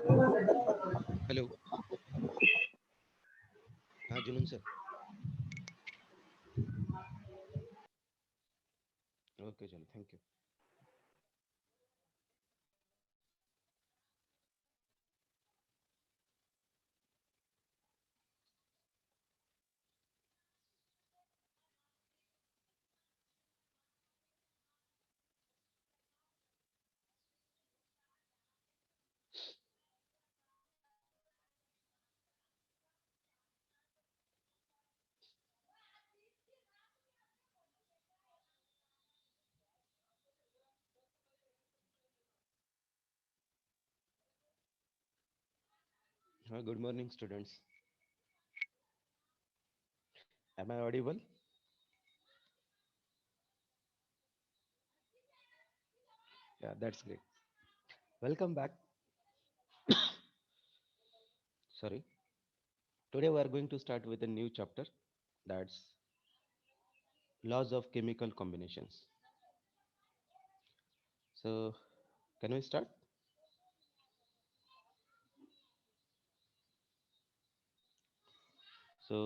Hello. हाँ Junoon sir. Okay चलो thank you. हाँ good morning students. Am I audible? Yeah that's great. Welcome back. Sorry. Today we are going to start with a new chapter, that's laws of chemical combinations. So can we start? So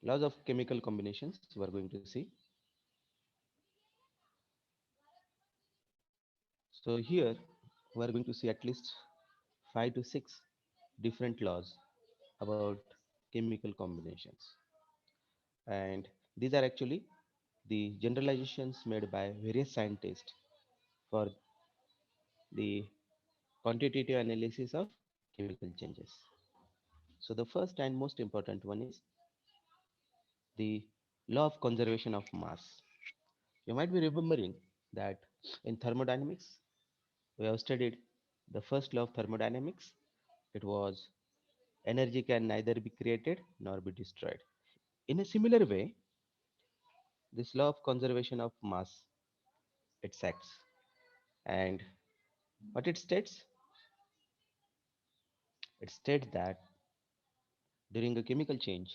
laws of chemical combinations we are going to see. So here we are going to see at least 5 to 6 different laws about chemical combinations, and these are actually the generalizations made by various scientists for the quantitative analysis of chemical changes. So the first and most important one is the law of conservation of mass. You might be remembering that in thermodynamics we have studied the first law of thermodynamics. It was energy can neither be created nor be destroyed. In a similar way, this law of conservation of mass it acts, and what it states that during a chemical change,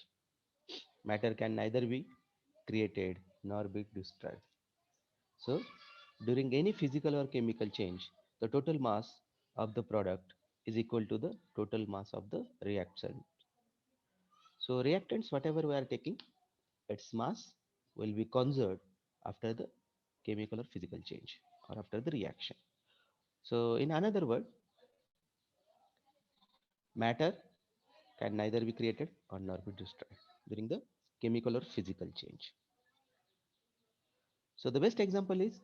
matter can neither be created nor be destroyed. So, during any physical or chemical change, the total mass of the product is equal to the total mass of the reactant. So, reactants, whatever we are taking, its mass will be conserved after the chemical or physical change or after the reaction. So, in another word, matter can neither be created or nor be destroyed during the chemical or physical change. So, the best example is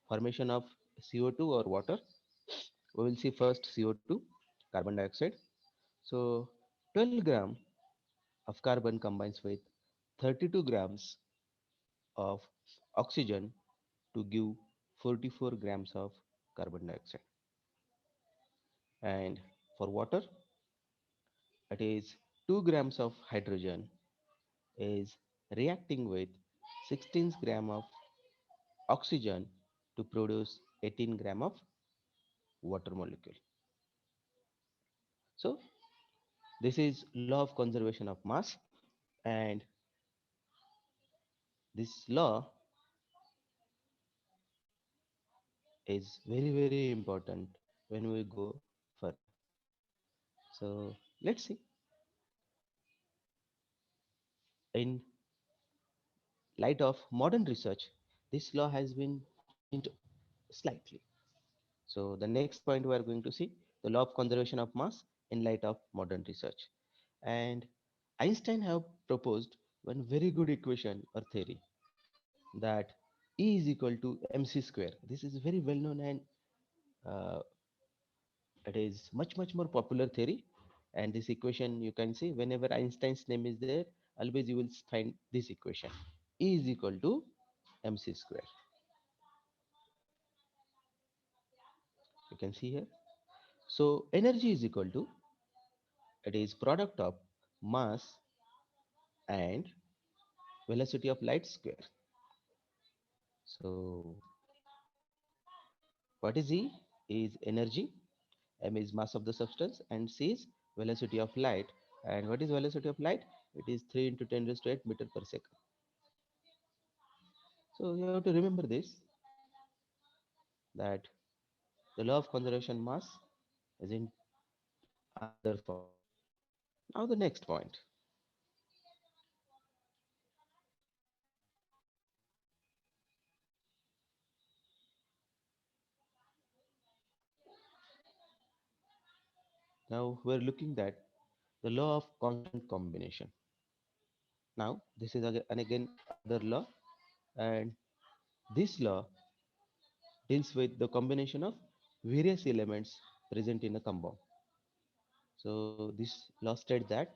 formation of CO2 or water. We will see first CO2, carbon dioxide. So 12 gram of carbon combines with 32 grams of oxygen to give 44 grams of carbon dioxide. And for water, it is 2 grams of hydrogen is reacting with 16 gram of oxygen to produce 18 gram of water molecule. So this is law of conservation of mass, and this law is very very important when we go further. So let's see. In light of modern research, this law has been changed slightly. So the next point we are going to see the law of conservation of mass in light of modern research. And Einstein have proposed one very good equation or theory that E is equal to mc square. This is very well known, and uh, it is much more popular theory. And this equation you can see whenever Einstein's name is there, always you will find this equation: E is equal to mc square. You can see here. So energy is equal to, it is product of mass and velocity of light square. So what is E? E is energy, m is mass of the substance, and c is velocity of light. And what is velocity of light? It is 3 into 10 raised to 8 meter per second. So you have to remember this, that the law of conservation mass is in another form. Now the next point. Now we're looking at the law of constant combination. Now this is again another law, and this law deals with the combination of various elements present in a compound. So this law states that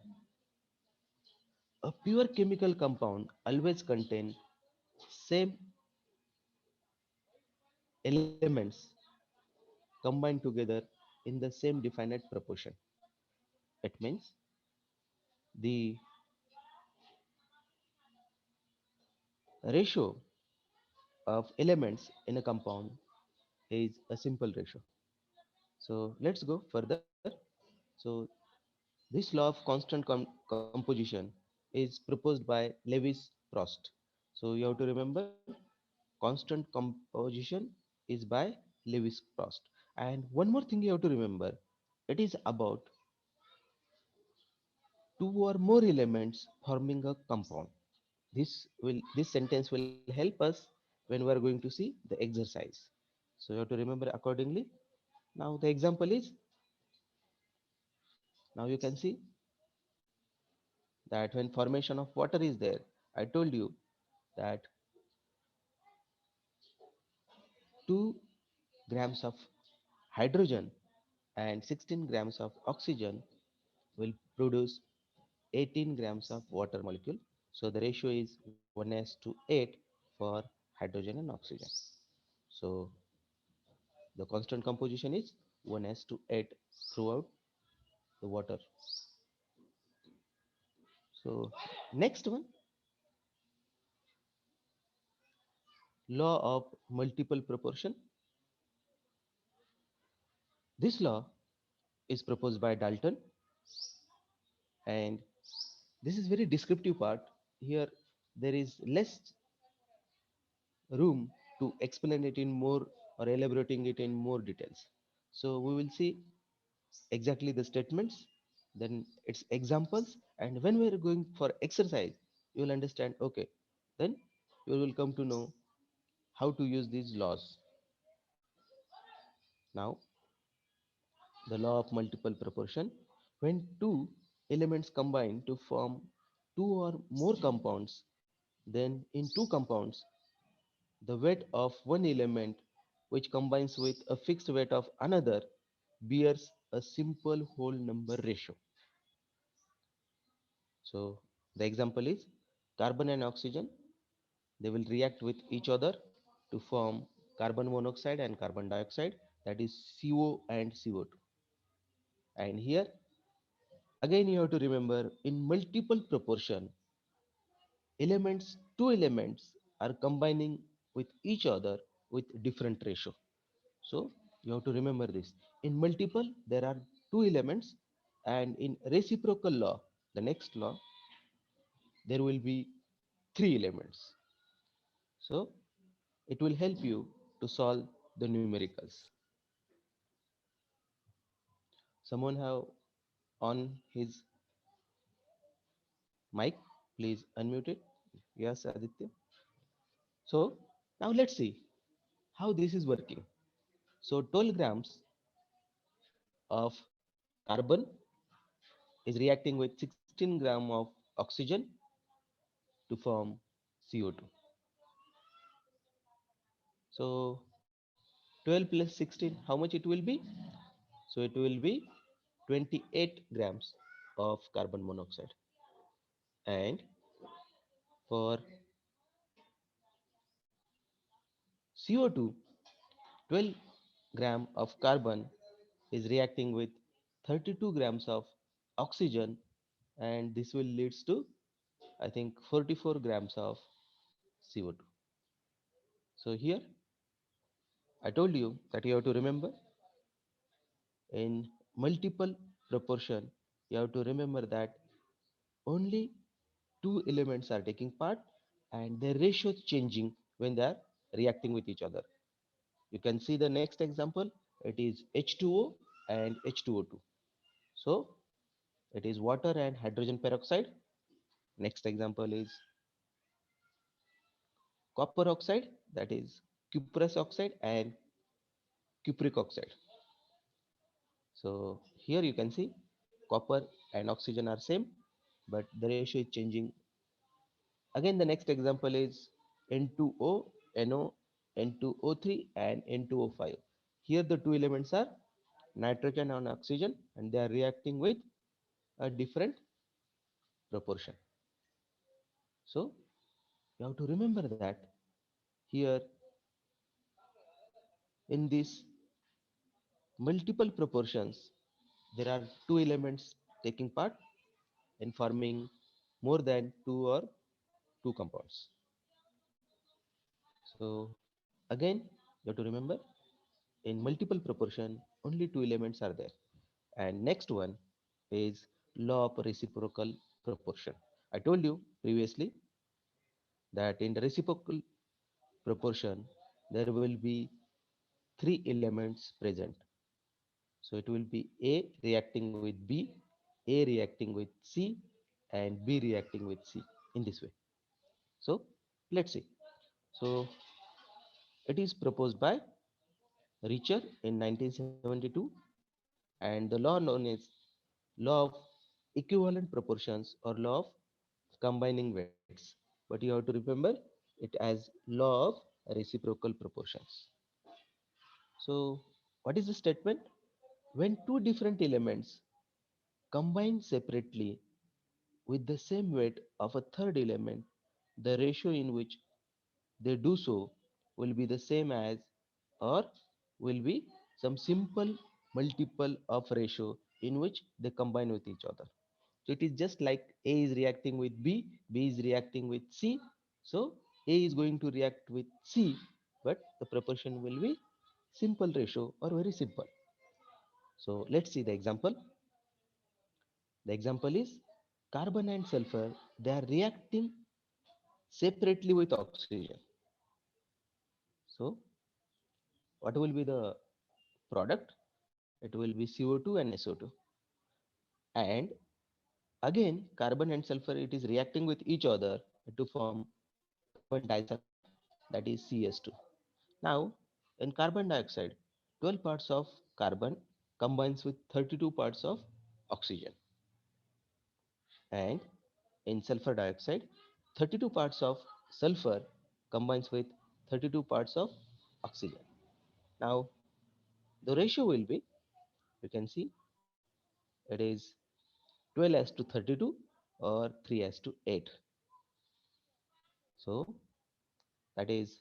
a pure chemical compound always contain same elements combined together in the same definite proportion. It means the ratio of elements in a compound is a simple ratio. So let's go further. So this law of constant composition is proposed by Lewis Prost. So you have to remember constant composition is by Lewis Prost. And one more thing you have to remember, it is about two or more elements forming a compound. This sentence will help us when we are going to see the exercise. So you have to remember accordingly. Now the example is, now you can see that when formation of water is there, I told you that 2 grams of hydrogen and 16 grams of oxygen will produce 18 grams of water molecule. So the ratio is 1s to 8 for hydrogen and oxygen. So the constant composition is 1s to 8 throughout the water. So next one, law of multiple proportion. This law is proposed by Dalton, and this is very descriptive part. Here there is less room to explain it in more or elaborating it in more details. So we will see exactly the statements, then its examples, and when we are going for exercise, you will understand. Okay, then you will come to know how to use these laws. Now, the law of multiple proportion. When two elements combine to form two or more compounds, then in two compounds, the weight of one element which combines with a fixed weight of another bears a simple whole number ratio. So the example is carbon and oxygen. They will react with each other to form carbon monoxide and carbon dioxide, that is CO and CO2. And here again you have to remember in multiple proportion two elements are combining with each other with different ratio. So you have to remember this. In multiple, there are two elements, and in reciprocal law, the next law, there will be three elements. So it will help you to solve the numericals. Someone have on his mic, please unmute it. Yes, Aditya. So now let's see how this is working. So 12 grams of carbon is reacting with 16 gram of oxygen to form CO2. So 12 plus 16, how much it will be? So it will be 28 grams of carbon monoxide. And for CO2, 12 gram of carbon is reacting with 32 grams of oxygen, and this will leads to, I think, 44 grams of CO2. So here I told you that you have to remember in multiple proportion, you have to remember that only two elements are taking part and their ratio is changing when they are reacting with each other. You can see the next example. It is H2O and H2O2. So it is water and hydrogen peroxide. Next example is copper oxide, that is cuprous oxide and cupric oxide. So here you can see copper and oxygen are same, but the ratio is changing. Again, the next example is N2O, NO, N2O3 and N2O5. Here the two elements are nitrogen and oxygen, and they are reacting with a different proportion. So you have to remember that here in these multiple proportions, there are two elements taking part in forming more than two or two compounds. So again, you have to remember in multiple proportion, only two elements are there. And next one is law of reciprocal proportion. I told you previously that in the reciprocal proportion, there will be three elements present. So it will be A reacting with B, A reacting with C, and B reacting with C in this way. So let's see. So it is proposed by Richer in 1972, and the law known as law of equivalent proportions or law of combining weights. But you have to remember it as law of reciprocal proportions. So what is the statement? When two different elements combine separately with the same weight of a third element, the ratio in which they do so will be the same as or will be some simple multiple of ratio in which they combine with each other. So it is just like A is reacting with B, B is reacting with C. So A is going to react with C, but the proportion will be simple ratio or very simple. So let's see the example. The example is carbon and sulfur, they are reacting separately with oxygen. So what will be the product? It will be CO2 and SO2. And again, carbon and sulfur, it is reacting with each other to form carbon disulfide, that is CS2. Now, in carbon dioxide, 12 parts of carbon combines with 32 parts of oxygen. And in sulfur dioxide, 32 parts of sulfur combines with 32 parts of oxygen. Now, the ratio will be, you can see, it is 12 as to 32 or 3 as to 8. So, that is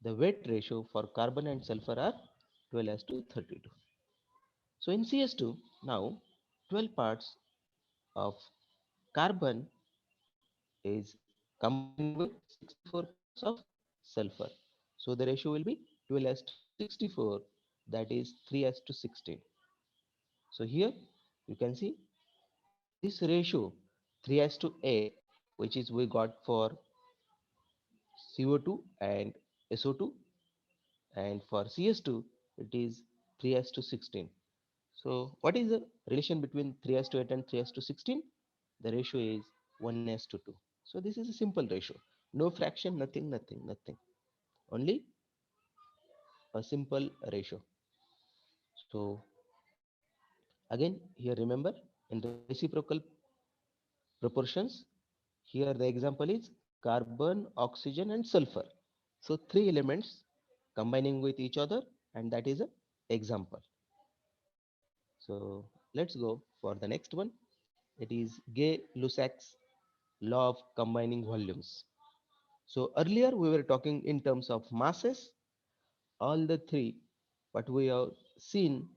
the weight ratio for carbon and sulfur are 12 as to 32. So, in CS2, now 12 parts of carbon is combining with 64 parts of sulfur. So the ratio will be 12 as to 64, that is 3 as to 16. So here you can see this ratio 3 as to 8, which is we got for CO2 and SO2, and for CS2 it is 3 as to 16. So what is the relation between 3 as to 8 and 3 as to 16? The ratio is 1 as to 2. So this is a simple ratio. No fraction, nothing, nothing, nothing. Only a simple ratio. So again, here remember in reciprocal proportions, here the example is carbon, oxygen and sulfur. So three elements combining with each other, and that is a example. So let's go for the next one. It is Gay-Lussac's law of combining volumes. So earlier we were talking in terms of masses, all the three, but we have seen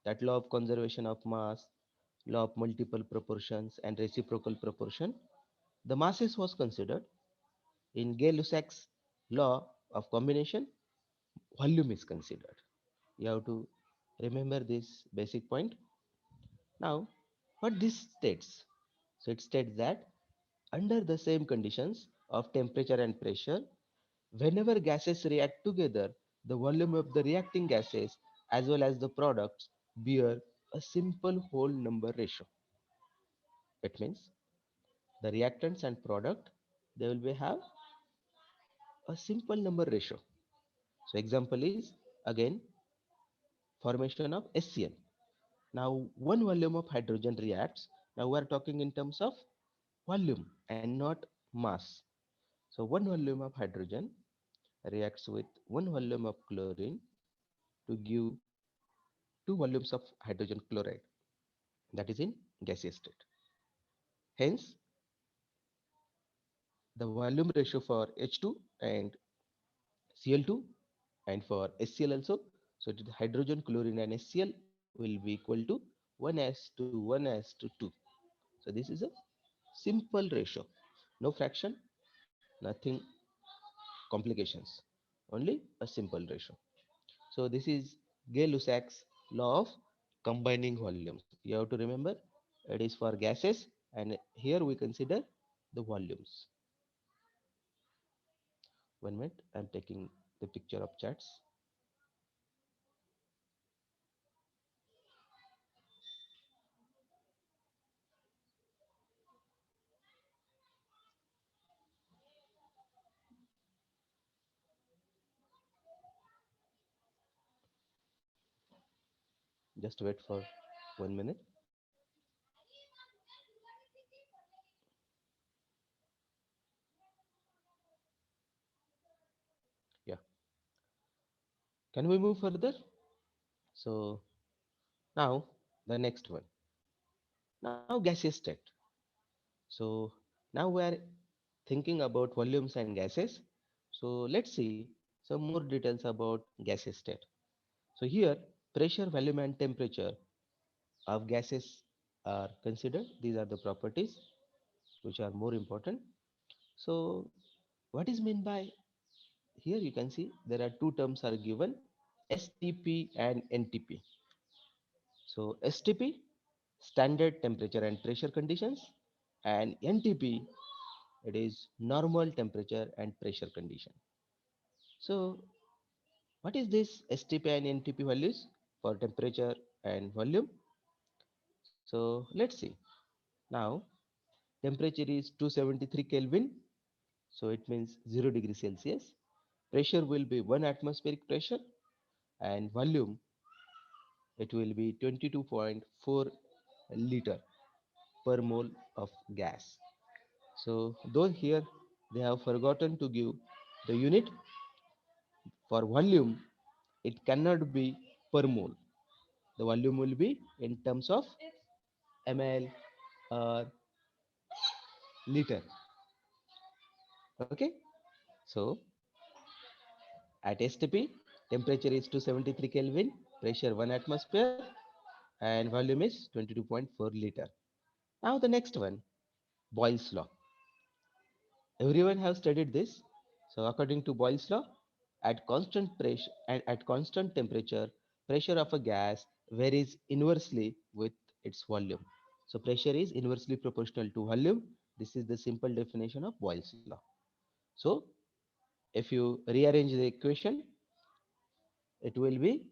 that law of conservation of mass, law of multiple proportions and reciprocal proportion. The masses was considered. In Gay-Lussac's law of combination, volume is considered. You have to remember this basic point. Now, what this states? So it states that under the same conditions of temperature and pressure, whenever gases react together, the volume of the reacting gases as well as the products bear a simple whole number ratio. It means the reactants and product, they will be have a simple number ratio. So example is again formation of HCl. Now one volume of hydrogen reacts. Now we are talking in terms of volume and not mass. So one volume of hydrogen reacts with one volume of chlorine to give two volumes of hydrogen chloride, that is in gaseous state. Hence the volume ratio for H2 and Cl2 and for HCl also. So it is hydrogen, chlorine and HCl will be equal to 1s to 1s to 2. So this is a simple ratio. No fraction, nothing complications. Only a simple ratio. So this is Gay-Lussac's law of combining volumes. You have to remember it is for gases and here we consider the volumes. 1 minute, I'm taking the picture of charts. Just wait for 1 minute. Yeah. Can we move further? So now the next one. Now gaseous state. So now we are thinking about volumes and gases. So let's see some more details about gaseous state. So here pressure, volume and temperature of gases are considered. These are the properties which are more important. So what is meant by here? You can see there are two terms are given, STP and NTP. So STP, standard temperature and pressure conditions, and NTP, it is normal temperature and pressure condition. So what is this STP and NTP values for temperature and volume? So let's see. Now temperature is 273 Kelvin, so it means 0 degree Celsius. Pressure will be 1 atmospheric pressure and volume it will be 22.4 liter per mole of gas. So though here they have forgotten to give the unit for volume, it cannot be per mole. The volume will be in terms of ml or liter. Okay. So at STP, temperature is 273 Kelvin, pressure 1 atmosphere, and volume is 22.4 liter. Now the next one, Boyle's law. Everyone have studied this. So according to Boyle's law, at constant pressure and at constant temperature, pressure of a gas varies inversely with its volume. So pressure is inversely proportional to volume. This is the simple definition of Boyle's law. So if you rearrange the equation, it will be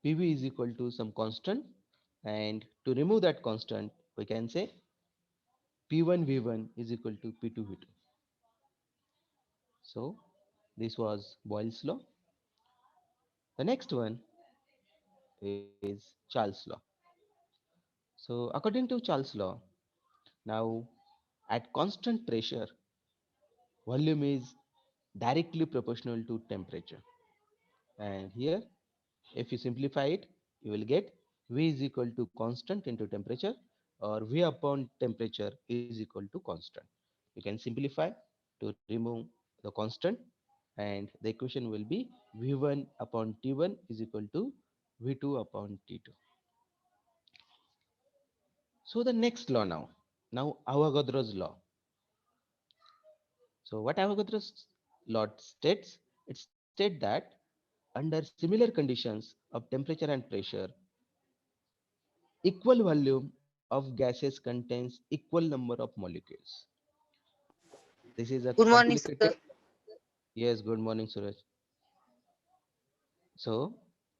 PV is equal to some constant, and to remove that constant, we can say P1 V1 is equal to P2 V2. So this was Boyle's law. The next one is Charles' law. So according to Charles' law, now at constant pressure, volume is directly proportional to temperature. And here, if you simplify it, you will get V is equal to constant into temperature, or V upon temperature is equal to constant. You can simplify to remove the constant, and the equation will be V1 upon T1 is equal to V2 upon T2. So the next law now Avogadro's law. So what Avogadro's law states, it states that under similar conditions of temperature and pressure, equal volume of gases contains equal number of molecules. This is a Good morning, complicated. sir. Yes, good morning, Suraj. So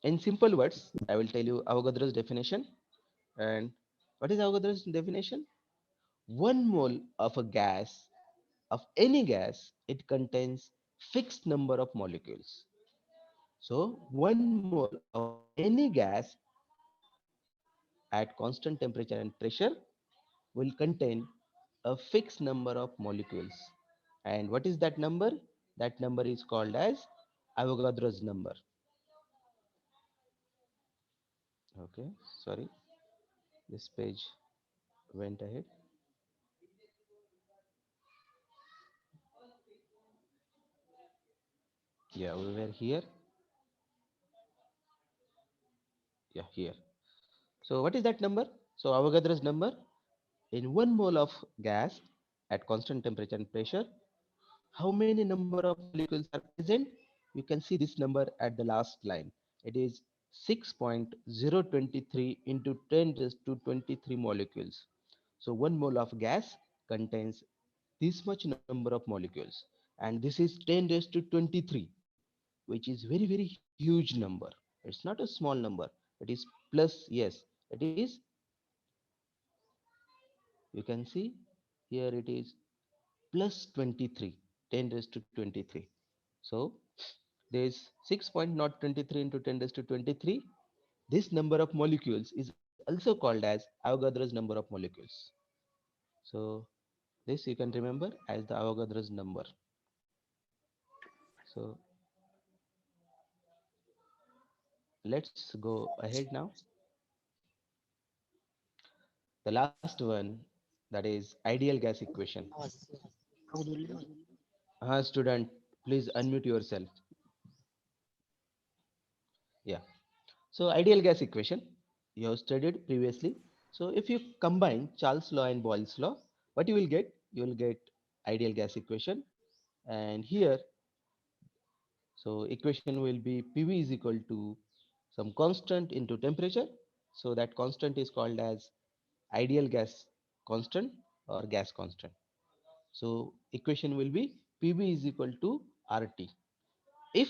In simple words, I will tell you Avogadro's definition. And what is Avogadro's definition? One mole of a gas, of any gas, it contains fixed number of molecules. So one mole of any gas at constant temperature and pressure will contain a fixed number of molecules. And what is that number? That number is called as Avogadro's number. Okay, sorry, this page went ahead. Yeah, we were here. Yeah, here. So what is that number? So Avogadro's number, in one mole of gas at constant temperature and pressure, how many number of molecules are present? You can see this number at the last line. It is 6.023 into 10 raised to 23 molecules. So one mole of gas contains this much number of molecules, and this is 10 raised to 23, which is very huge number. It's not a small number. It is plus, yes, it is, you can see here it is plus 23, 10 raised to 23. So there is 6.023 into 10 raised to 23. This number of molecules is also called as Avogadro's number of molecules. So this you can remember as the Avogadro's number. So let's go ahead now. The last one, that is ideal gas equation. Student, please unmute yourself. Yeah. So ideal gas equation you have studied previously. So if you combine Charles law and Boyle's law, what you will get? You will get ideal gas equation. And here, so equation will be PV is equal to some constant into temperature. So that constant is called as ideal gas constant or gas constant. So equation will be PV is equal to RT. If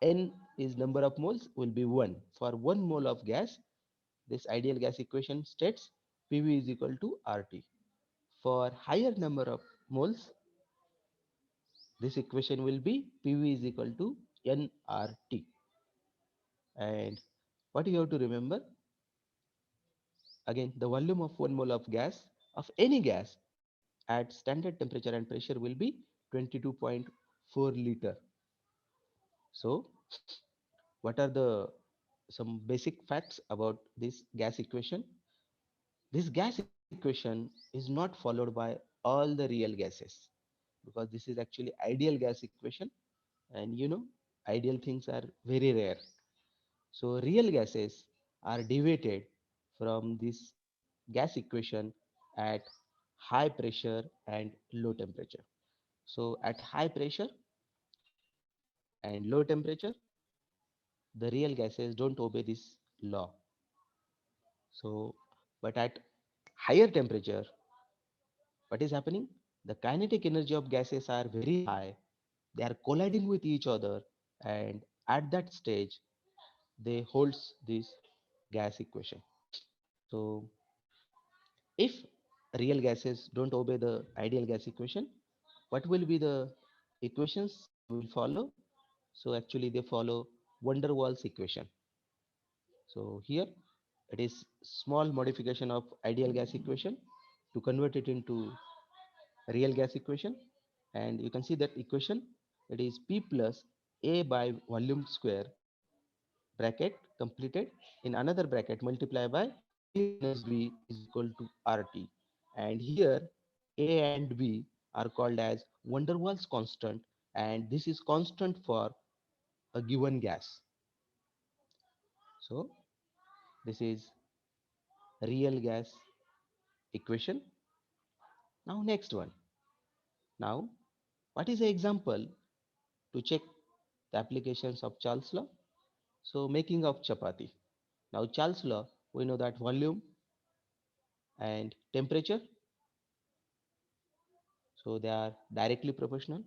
N is number of moles will be 1. For 1 mole of gas, this ideal gas equation states PV is equal to RT. For higher number of moles, this equation will be PV is equal to nRT. And what you have to remember, again, the volume of 1 mole of gas, of any gas, at standard temperature and pressure will be 22.4 liter. So what are the some basic facts about this gas equation? This gas equation is not followed by all the real gases, because this is actually ideal gas equation, and you know ideal things are very rare. So real gases are deviated from this gas equation at high pressure and low temperature. So at high pressure and low temperature, the real gases don't obey this law. So but at higher temperature, what is happening? The kinetic energy of gases are very high. They are colliding with each other, and at that stage they holds this gas equation. So if real gases don't obey the ideal gas equation, what will be the equations they will follow? So actually they follow van der Waals equation. So here it is small modification of ideal gas equation to convert it into real gas equation, and you can see that equation, it is P plus A by volume square bracket completed in another bracket multiply by A minus B is equal to RT. And here A and B are called as van der Waals constant, and this is constant for a given gas. So this is real gas equation. Now next one. Now what is the example to check the applications of Charles law? So making of chapati. Now Charles law, we know that volume and temperature, so they are directly proportional.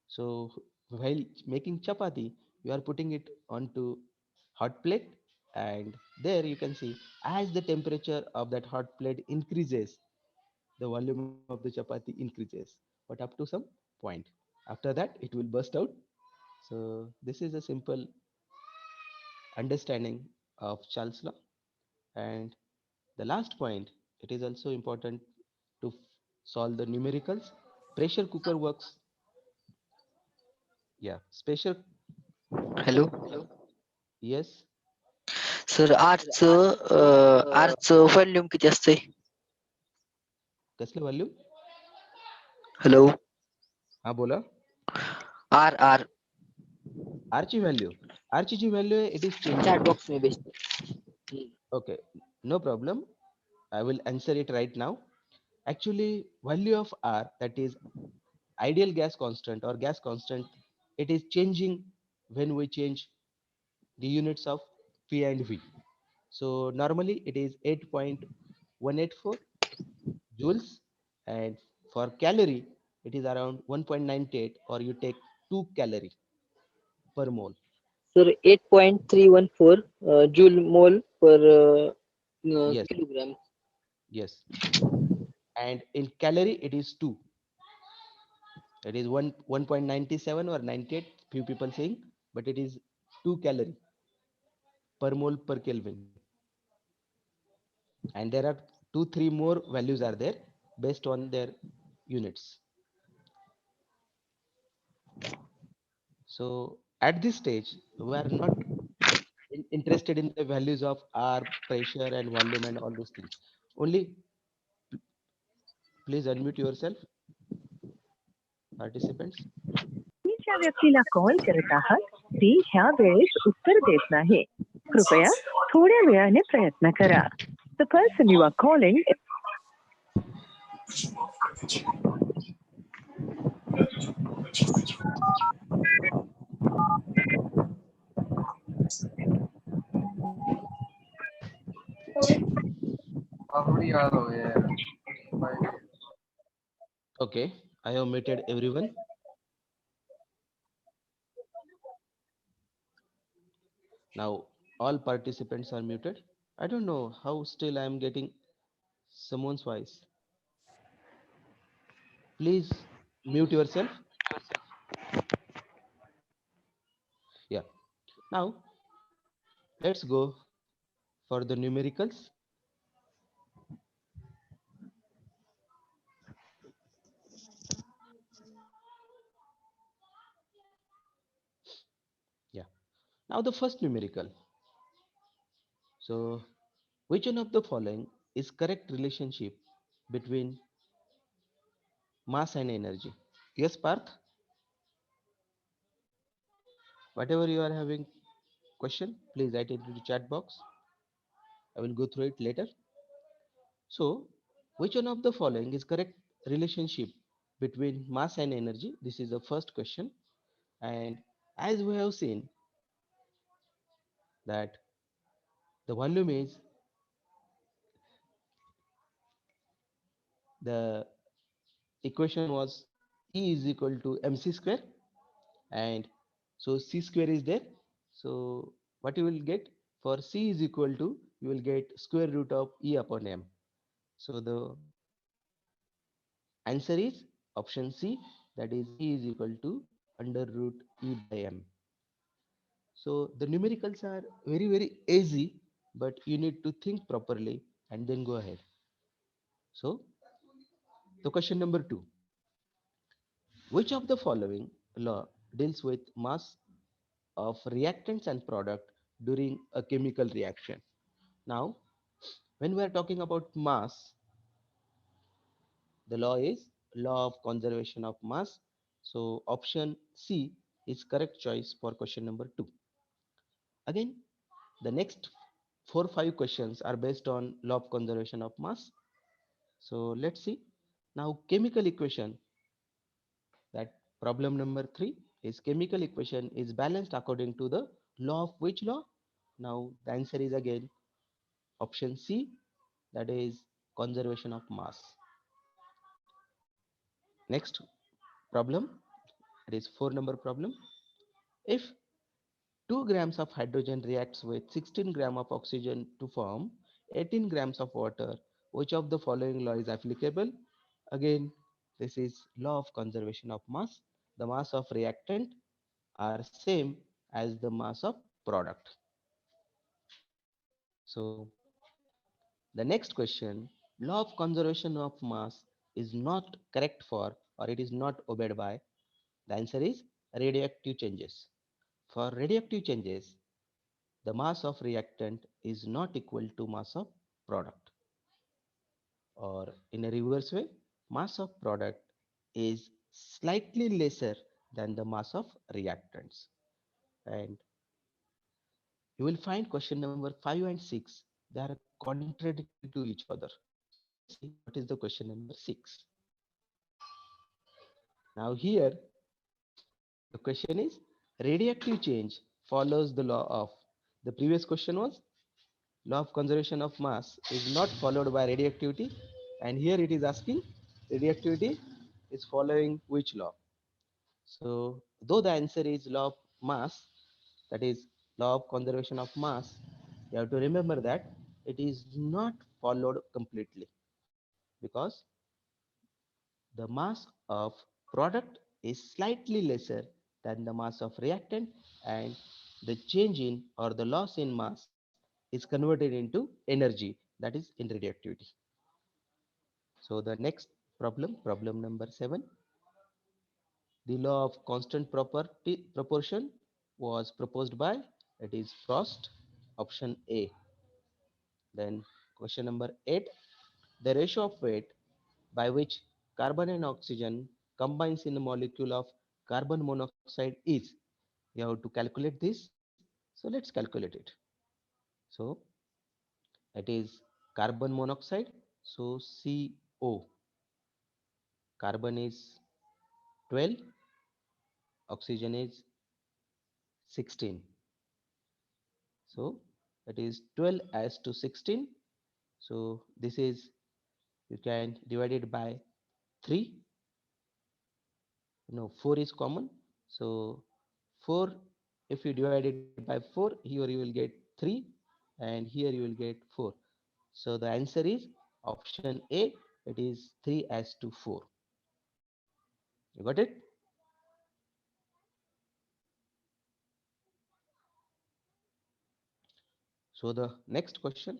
So while making chapati, you are putting it onto hot plate, and there you can see as the temperature of that hot plate increases, the volume of the chapati increases, but up to some point. After that, it will burst out. So this is a simple understanding of Charles' law. And the last point, it is also important to solve the numericals. Pressure cooker works. Yeah, pressure Hello. cooker. Yes. Sir आरचं volume किती असतंय? कसलं volume? Hello. हा बोला. R R आरची value. आरची जी value आहे it is changing. Chat box में भेज. Okay, no problem. I will answer it right now. Actually, value of R, that is ideal gas constant or gas constant, it is changing when we change the units of P and V. So normally it is 8.184 joules, and for calorie it is around 1.98, or you take 2 calorie per mole. Sir 8.314 joule mole पर Yes, kilogram. yes. And in calorie it is 2. It is 1.97 or 98, few people saying, but it is 2 calorie per mole per Kelvin. And there are 2 3 more values are there based on their units. So at this stage we are not interested in the values of R, pressure and volume and all those things. Only please unmute yourself, participants. तुम्ही ज्या व्यक्तीला call करत आहात ती ह्या वेळेस उत्तर देत नाही. कृपया थोड्या वेळाने प्रयत्न करा. The person you are calling is Okay, I have muted everyone. Now all participants are muted. I don't know how still I am getting someone's voice. Please mute yourself. Yeah. Now let's go for the numericals. Yeah. Now the first numerical. So which one of the following is correct relationship between mass and energy? Yes, Parth. Whatever you are having question, please write it into the chat box. I will go through it later. So which one of the following is correct relationship between mass and energy? This is the first question. And as we have seen that the volume is the equation was E is equal to mc square, and so c square is there. So what you will get for c is equal to, you will get square root of E upon m. So the answer is option C, that is E is equal to under root E by m. So the numericals are very easy, but you need to think properly and then go ahead. So the question number 2, which of the following law deals with mass of reactants and product during a chemical reaction? Now, when we are talking about mass, the law is law of conservation of mass. So option C is correct choice for question number 2. Again, the next 4 5 questions are based on law of conservation of mass. So let's see. Now chemical equation, that problem number 3 is chemical equation is balanced according to the law of which law? Now the answer is again option C, that is conservation of mass. Next problem, it is 4 number problem. If 2 grams of hydrogen reacts with 16 gram of oxygen to form 18 grams of water. Which of the following law is applicable? Again, this is law of conservation of mass. The mass of reactant are same as the mass of product. So the next question, law of conservation of mass is not correct for or it is not obeyed by. The answer is radioactive changes. For radioactive changes, the mass of reactant is not equal to mass of product, or in a reverse way, mass of product is slightly lesser than the mass of reactants. And you will find question number 5 and 6, they are contradictory to each other. So let's see what is the question number 6. Now here the question is, radioactive change follows the law of, the previous question was law of conservation of mass is not followed by radioactivity, and here it is asking radioactivity is following which law. So though the answer is law of mass, that is law of conservation of mass, you have to remember that it is not followed completely, because the mass of product is slightly lesser than the mass of reactant, and the change in or the loss in mass is converted into energy, that is in radioactivity. So the next problem, problem number 7, the law of constant property proportion was proposed by, it is Frost, option A. Then question number 8, the ratio of weight by which carbon and oxygen combines in a molecule of carbon monoxide is, you have to calculate this. So let's calculate it. So it is carbon monoxide, so CO, carbon is 12, oxygen is 16. So it is 12 as to 16. So this is, you can divide it by 3. No, 4 is common. So 4, if you divide it by 4, here you will get 3 and here you will get 4. So the answer is option A, it is 3 as to 4. You got it? So the next question,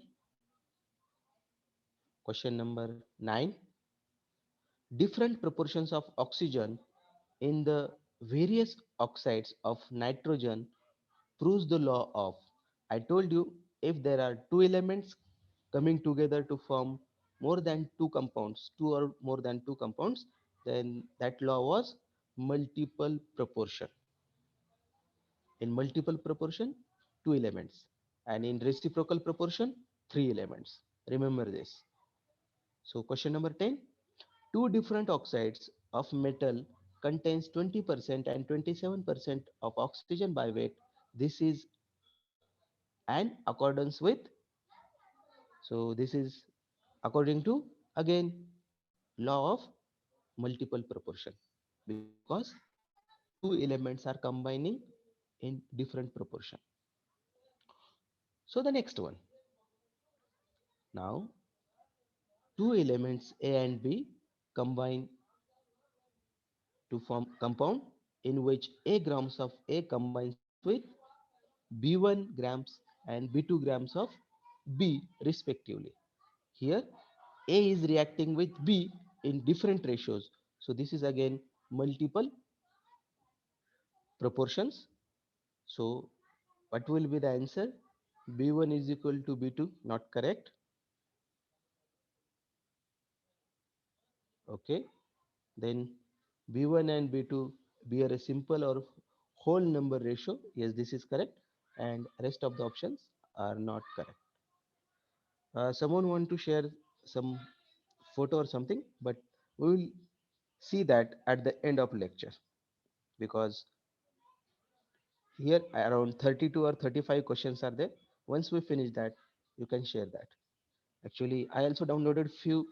question number 9, different proportions of oxygen in the various oxides of nitrogen proves the law of. I told you, if there are two elements coming together to form more than two compounds, two or more than two compounds, then that law was multiple proportion. In multiple proportion, two elements, and in reciprocal proportion, three elements. Remember this. So question number 10, two different oxides of metal contains 20% and 27% of oxygen by weight. This is an accordance with, so this is according to, again, law of multiple proportion, because two elements are combining in different proportion. So the next one, now two elements A and B combine to form compound in which A grams of A combines with B1 grams and B2 grams of B respectively. Here A is reacting with B in different ratios. So this is again multiple proportions. So what will be the answer? B1 is equal to B2, not correct. Okay. Then B1 and B2 bear a simple or whole number ratio. Yes, this is correct. And rest of the options are not correct. Someone want to share some photo or something, but we will see that at the end of lecture, because here around 32 or 35 questions are there. Once we finish that, you can share that. Actually, I also downloaded few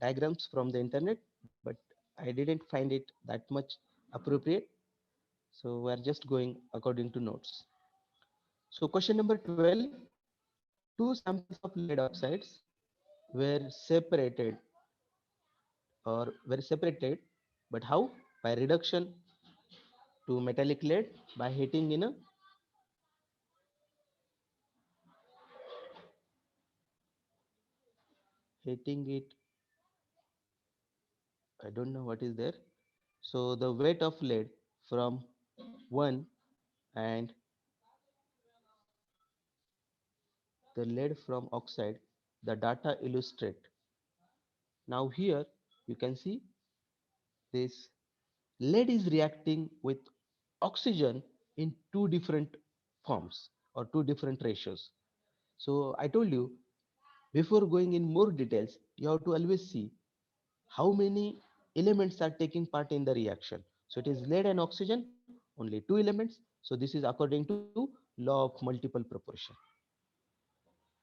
diagrams from the internet, but I didn't find it that much appropriate. So we are just going according to notes. So question number 12, two samples of lead oxides were separated were separated, but how? By reduction to metallic lead by heating it. I don't know what is there. So the weight of lead from 1 and the lead from oxide, the data illustrate. Now here you can see this lead is reacting with oxygen in two different forms or two different ratios. So I told you, before going in more details, you have to always see how many elements are taking part in the reaction. So it is lead and oxygen, only two elements. So this is according to law of multiple proportion.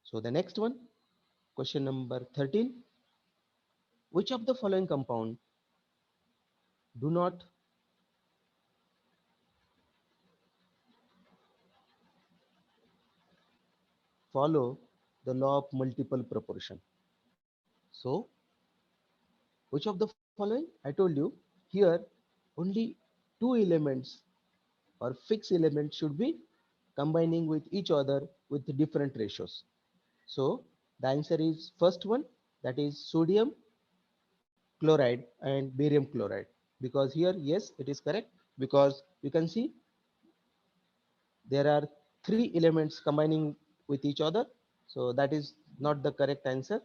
So the next one, question number 13, which of the following compound do not follow the law of multiple proportion? So which of the following? I told you here only two elements or fixed elements should be combining with each other with different ratios. So the answer is first one, that is sodium chloride and barium chloride, because here yes it is correct, because you can see there are three elements combining with each other, so that is not the correct answer.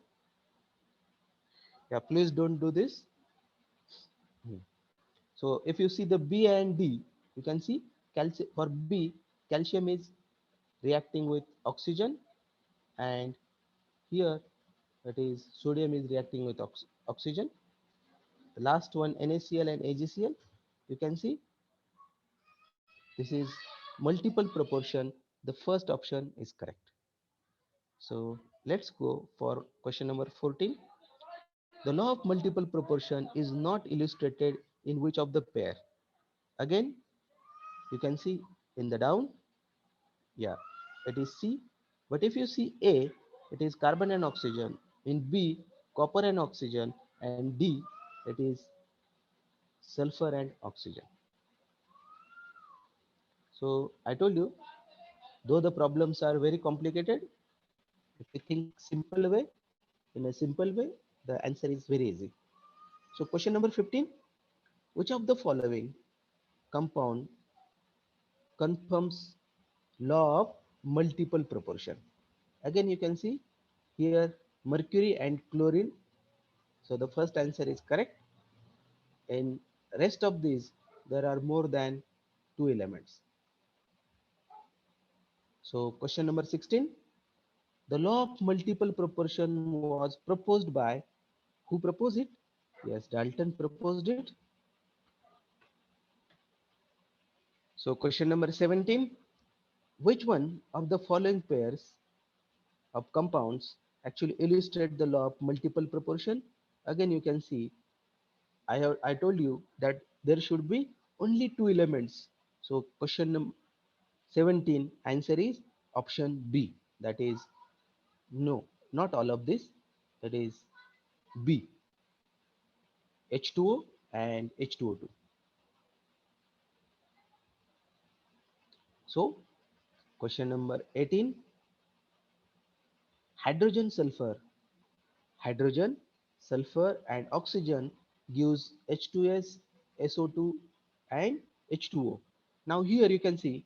Yeah, please don't do this. Hmm. So if you see the B and D, you can see calcium for B, calcium is reacting with oxygen, and here that is sodium is reacting with oxygen. The last one NaCl and AgCl, you can see this is multiple proportion. The first option is correct. So let's go for question number 14. The law of multiple proportion is not illustrated in which of the pair? Again, you can see in the down, yeah, it is C. But if you see A, it is carbon and oxygen. In B, copper and oxygen. And D, it is sulfur and oxygen. So I told you, though the problems are very complicated, if you think simple way, in a simple way, the answer is very easy. So question number 15, which of the following compound confirms law of multiple proportion? Again, you can see here mercury and chlorine. So the first answer is correct. In rest of these, there are more than two elements. So question number 16, the law of multiple proportion was proposed by, who proposed it? Yes, Dalton proposed it. So question number 17, which one of the following pairs of compounds actually illustrate the law of multiple proportion? Again, you can see I told you that there should be only two elements. So question number 17 answer is option B. That is no, not all of this. That is B, H2O and H2O2. So question number 18, hydrogen sulfur. Hydrogen, sulfur and oxygen gives H2S, SO2 and H2O. Now here you can see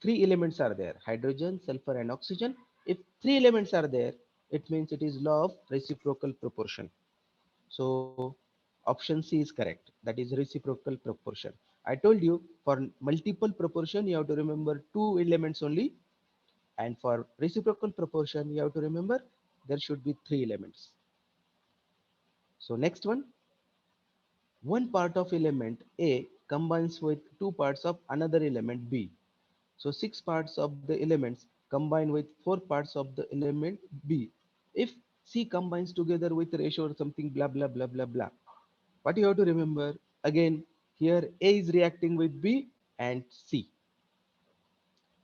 three elements are there, hydrogen, sulfur and oxygen. If three elements are there, it means it is law of reciprocal proportion. So option C is correct, that is reciprocal proportion. I told you for multiple proportion you have to remember two elements only, and for reciprocal proportion you have to remember there should be three elements. So next one part of element A combines with two parts of another element B. So six parts of the elements combine with four parts of the element B. If C combines together with ratio or something blah blah blah blah blah. What you have to remember, again here A is reacting with B and C.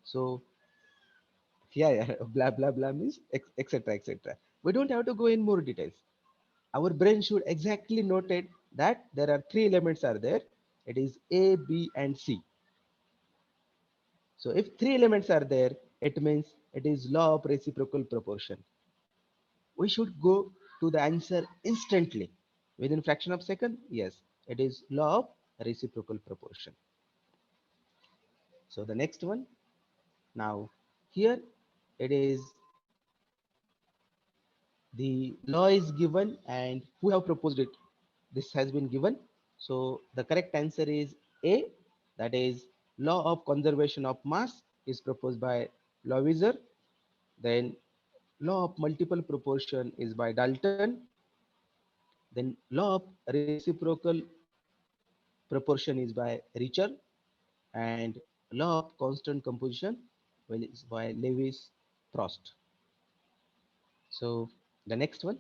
So Yeah, blah blah blah means etc etc. We don't have to go in more details. Our brain should exactly note it that there are three elements are there. It is A, B, and C. So if three elements are there, it means it is law of reciprocal proportion. We should go to the answer instantly within fraction of second. Yes, it is law of reciprocal proportion. So the next one, now here it is, the law is given and who have proposed it, this has been given. So the correct answer is A, that is law of conservation of mass is proposed by Lavoisier. Then law of multiple proportion is by Dalton. Then law of reciprocal proportion is by Richter, and law of constant composition, well, is by Lewis Prost. So the next one,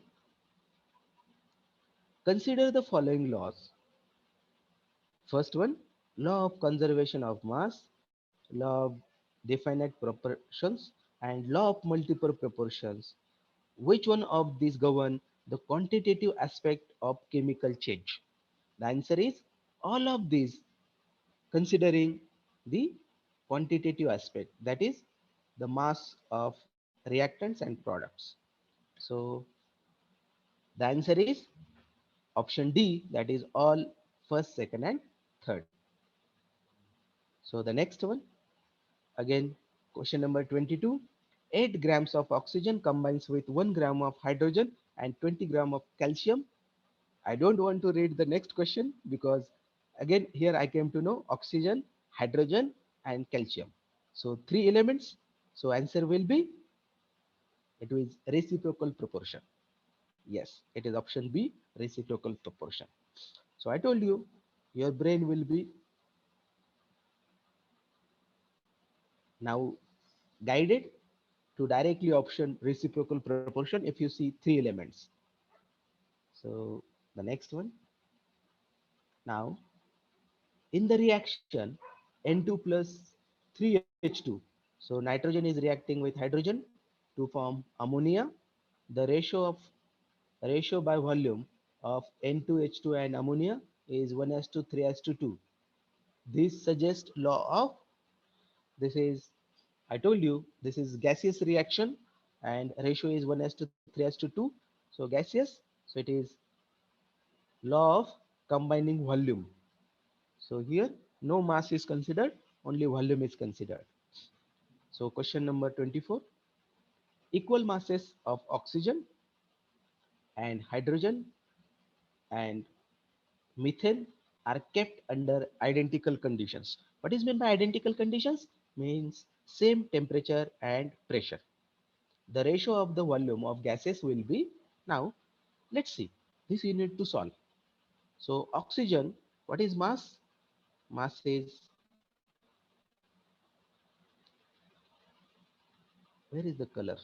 consider the following laws. First one, law of conservation of mass, law of definite proportions, and law of multiple proportions. Which one of these govern the quantitative aspect of chemical change? The answer is all of these, considering the quantitative aspect, that is the mass of reactants and products. So the answer is option D, that is all first, second, and third. So the next one, again, question number 22. 8 grams of oxygen combines with 1 gram of hydrogen and 20 gram of calcium. I don't want to read the next question because again here I came to know oxygen, hydrogen, and calcium. So three elements. So answer will be, it is reciprocal proportion. Yes, it is option B, reciprocal proportion. So I told you your brain will be now guided to directly option reciprocal proportion if you see three elements. So the next one, now in the reaction N2 plus 3H2, so nitrogen is reacting with hydrogen to form ammonia. The ratio by volume of N2H2 and ammonia is 1:to 3:to 2. This suggests law of, this is, I told you this is gaseous reaction and ratio is 1:to 3:to 2. So gaseous, so it is law of combining volume. So here no mass is considered, only volume is considered. So question number 24, equal masses of oxygen and hydrogen and methane are kept under identical conditions. What is meant by identical conditions? Means same temperature and pressure. The ratio of the volume of gases will be, now let's see, this you need to solve. So oxygen, what is mass? Mass is, where is the color?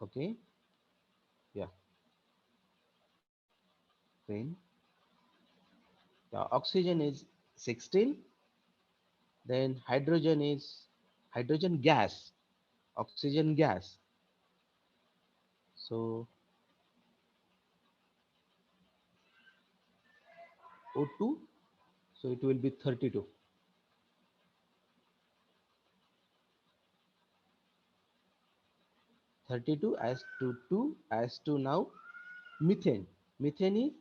Okay, yeah, green. Yeah, oxygen is 16, then hydrogen is, hydrogen gas, oxygen gas. So O2, so it will be 32. 32 as to 2 as to now methane. Methane is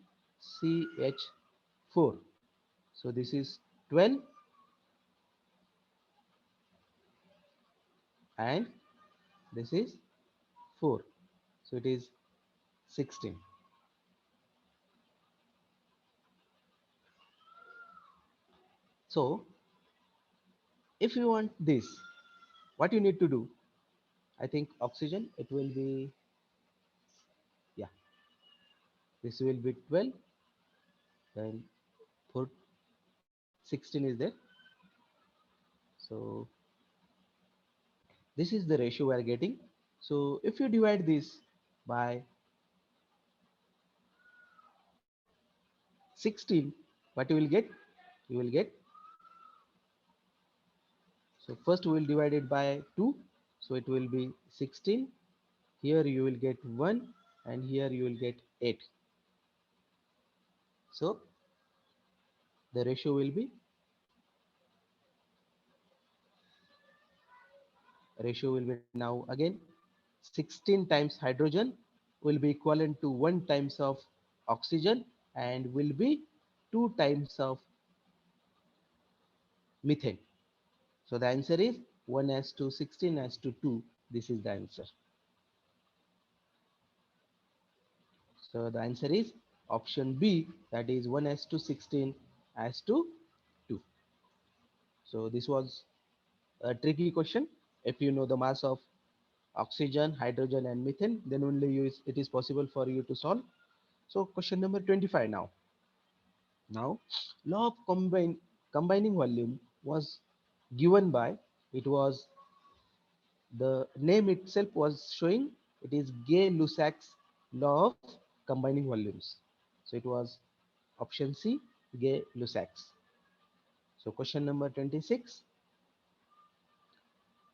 CH4. So this is 12 and this is 4. So it is 16. So if you want this, what you need to do? I think oxygen, it will be, yeah, this will be 12, then 4, 16 is there. So this is the ratio we are getting. So if you divide this by 16, what you will get? You will get, so first we will divide it by 2, so it will be 16, here you will get 1, and here you will get 8. So the ratio will be now again 16 times hydrogen will be equivalent to 1 times of oxygen, and will be 2 times of methane. So the answer is 1 as to 16 as to 2. This is the answer. So the answer is option B, that is 1 as to 16 as to 2. So this was a tricky question. If you know the mass of oxygen, hydrogen and methane, then only it is possible for you to solve. So question number 25 now. Now, law of combining volume was given by, it was, the name itself was showing, it is Gay-Lussac's law of combining volumes. So it was option C, Gay-Lussac's. So question number 26.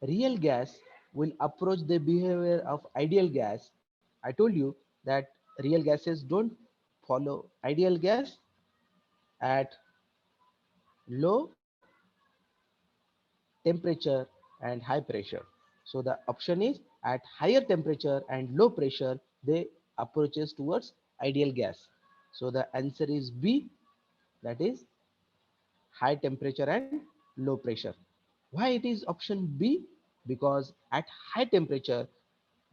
Real gas will approach the behavior of ideal gas. I told you that real gases don't follow ideal gas at low temperature and high pressure. So the option is at higher temperature and low pressure they approaches towards ideal gas. So the answer is B, that is high temperature and low pressure. Why it is option B? Because at high temperature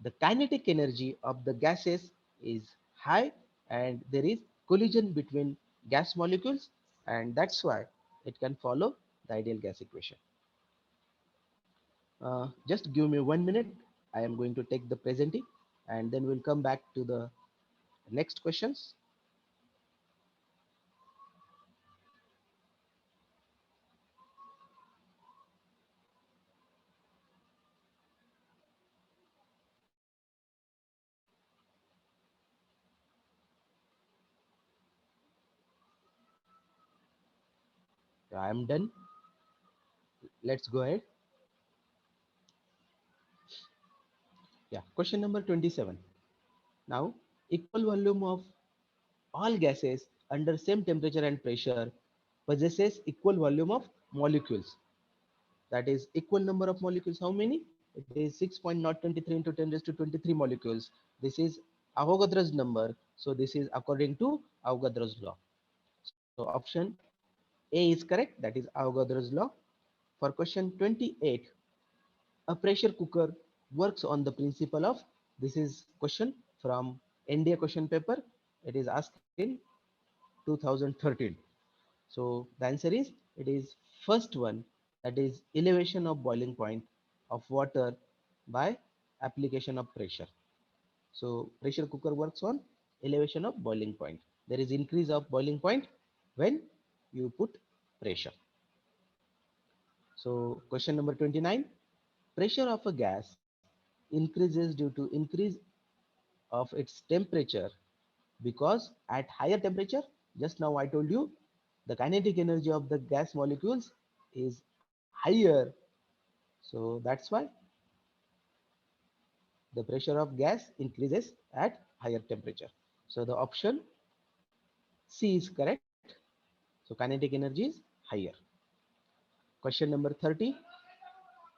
the kinetic energy of the gases is high, and there is collision between gas molecules, and that's why it can follow the ideal gas equation. Just give me 1 minute. I am going to take the presenting, and then we'll come back to the next questions. I am done. Let's go ahead. Yeah, question number 27. Now, equal volume of all gases under same temperature and pressure possesses equal volume of molecules. That is equal number of molecules. How many? It is 6.023 into 10 raised to 23 molecules. This is Avogadro's number. So this is according to Avogadro's law. So option A is correct. That is Avogadro's law. For question 28, a pressure cooker works on the principle of, this is question from NDA question paper. It is asked in 2013. So the answer is, it is first one, that is elevation of boiling point of water by application of pressure. So pressure cooker works on elevation of boiling point. There is increase of boiling point when you put pressure. So question number 29, pressure of a gas increases due to increase of its temperature, because at higher temperature, just now I told you, the kinetic energy of the gas molecules is higher. So that's why the pressure of gas increases at higher temperature. So the option C is correct. So kinetic energy is higher. Question number 30.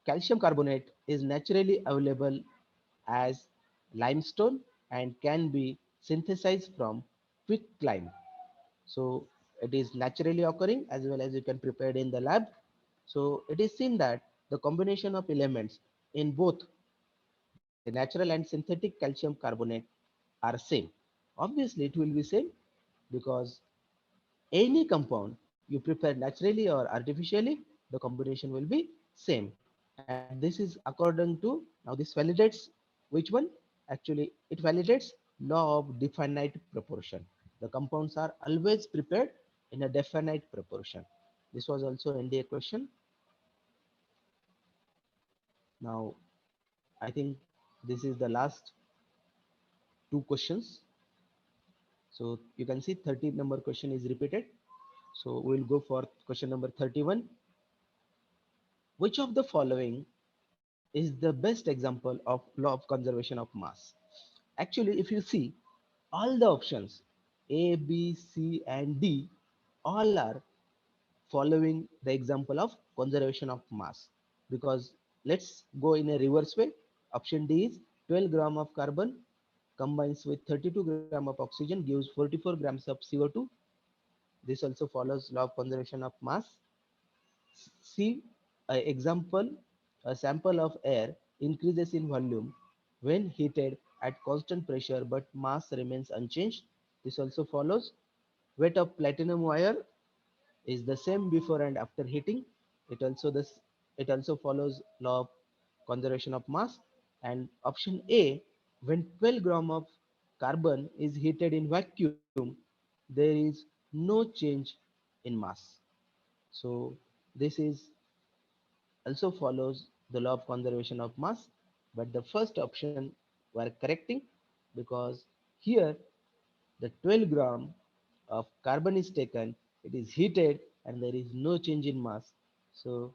Calcium carbonate is naturally available as limestone and can be synthesized from quicklime. So it is naturally occurring as well as you can prepare it in the lab. So it is seen that the combination of elements in both the natural and synthetic calcium carbonate are same. Obviously it will be same, because any compound you prepare naturally or artificially, the combination will be same. And this is according to, now this validates which one? Actually it validates law of definite proportion. The compounds are always prepared in a definite proportion. This was also NDA question. Now I think this is the last two questions. So you can see 30 number question is repeated. So we'll go for question number 31. Which of the following is the best example of law of conservation of mass. Actually, if you see all the options A, B, C, and D, all are following the example of conservation of mass. Because let's go in a reverse way. Option D is 12 gram of carbon combines with 32 gram of oxygen gives 44 grams of CO2. This also follows law of conservation of mass. See a example, a sample of air increases in volume when heated at constant pressure but mass remains unchanged. This also follows. Weight of platinum wire is the same before and after heating. It also follows law of conservation of mass. And option A, when 12 gram of carbon is heated in vacuum, there is no change in mass. So this is also follows the law of conservation of mass, but the first option were correcting, because here the 12 gram of carbon is taken, it is heated, and there is no change in mass. So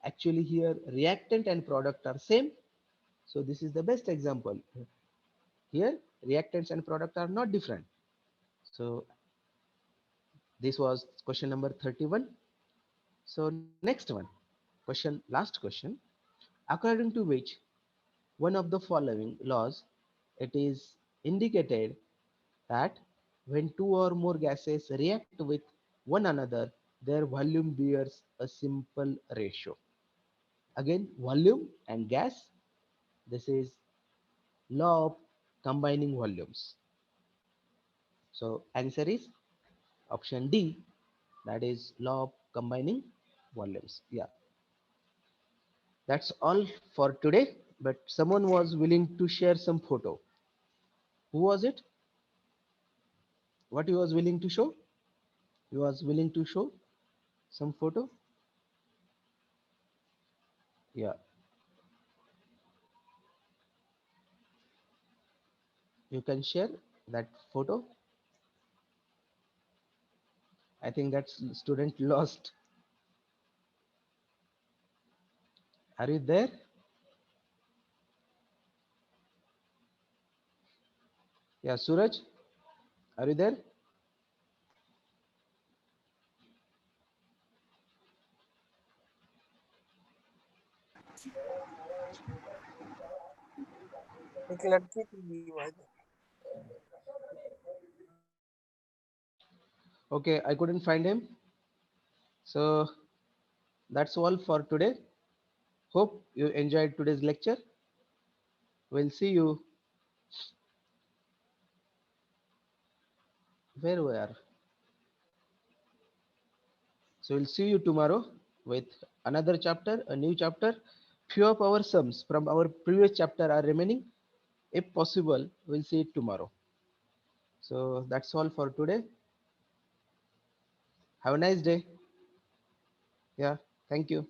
actually here reactant and product are same. So this is the best example. Here reactants and product are not different. So this was question number 31. So next one, last question. According to which one of the following laws it is indicated that when two or more gases react with one another, their volume bears a simple ratio. Again, volume and gas, this is law of combining volumes. So answer is option D, that is law of combining volumes. Yeah, that's all for today. But someone was willing to share some photo. Who was it? What he was willing to show? He was willing to show some photo. Yeah, you can share that photo. I think that student lost. Are you there? Yeah, Suraj, are you there? एक लड़की की आवाज Okay, I couldn't find him. So that's all for today. Hope you enjoyed today's lecture. We'll see you where we are. So we'll see you tomorrow with another chapter, a new chapter. Few of our sums from our previous chapter are remaining. If possible, we'll see it tomorrow. So that's all for today. Have a nice day. Yeah, thank you.